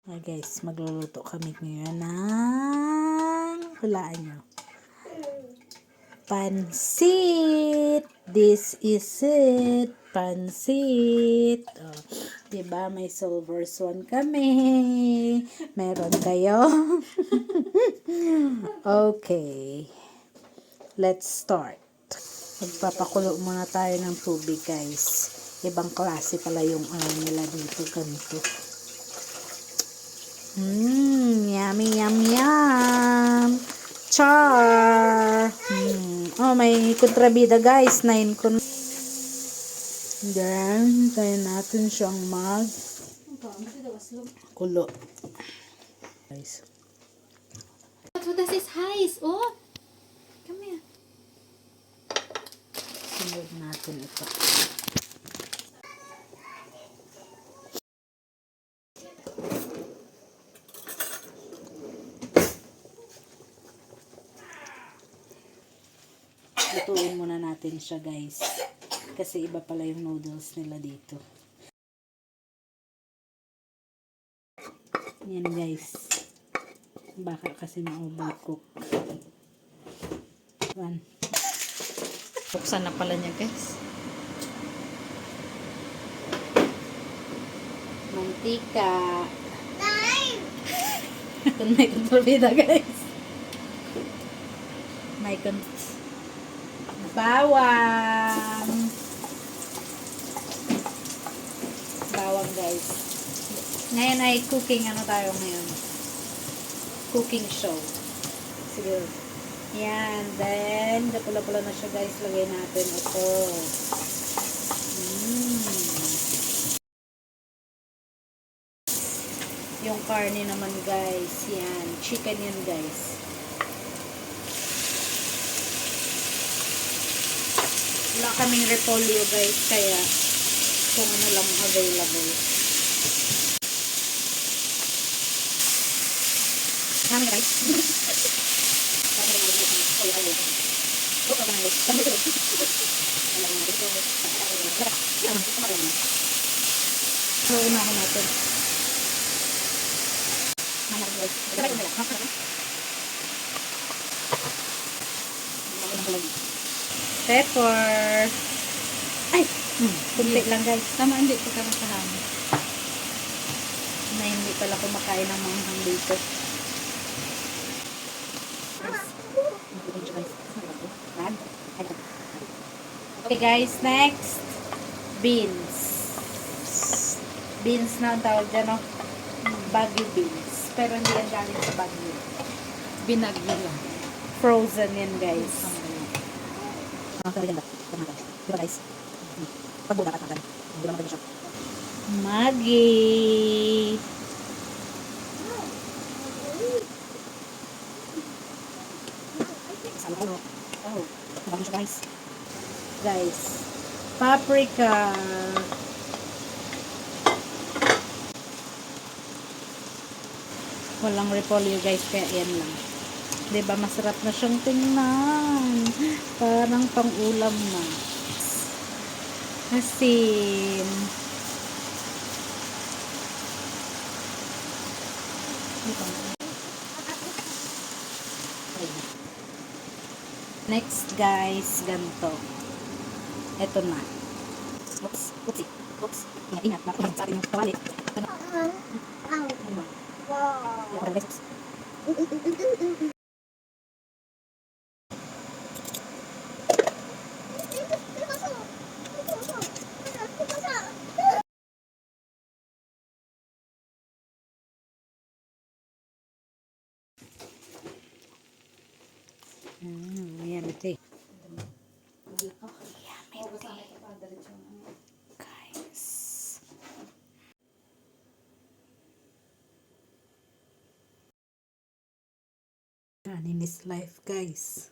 Guys, magluluto kami ngayon ng hulaan nyo. Pansit! This is it! Pansit! Oh, diba may silver swan kami? Meron kayo? Okay. Let's start. Magpapakulo muna tayo ng tubig, guys. Ibang klase pala yung nila dito. Ganito. Yummy, yum, yum. Char. Oh, may kontrabida, guys. 9 kon. Then, tayo natin siyang kulo. Guys. What does this heiß? Oh, come here. Sunod natin ito. Lutuin muna natin siya, guys. Kasi iba pala yung noodles nila dito. Yan, guys. Baka kasi ma-overcook. One. Buksan na pala niya, guys. Mantika. Kung may kontrabida, guys. May bawang. Bawang, guys. Ngayon ay cooking, ano tayo ngayon? Cooking show. Siguro. Yan. Then, pula-pula na siya, guys. Lagay natin ito. Yung karne naman, guys. Yan. Chicken yan, guys. Wala kaming repolyo, guys. Kaya, kung ano lang available. Kami, guys. Unahin natin. Pepper. Ay! Kunti lang, guys. Tama, hindi ko ka masahan. Na hindi pala kumakain ng manghang dito. Okay, guys. Next. Beans. Beans na ang tawag dyan, no? Baguio beans. Pero hindi yan galing sa Baguio. Binagyo lang. Frozen yan, guys. Guys. Pagbuda ka tagan. Hindi naman siya. Maggi. Oh, bago siya, guys. Guys. Paprika. Walang repolyo, guys, kaya yan lang. Diba, masarap na siyang tingnan. Parang pang-ulam na. Asin. Next, guys, ganito. Ito na. Oops, oopsie, oops. Ingat, nakulang sa atin yung kawali. Ayan, ito eh. Guys. Kanin is life, guys.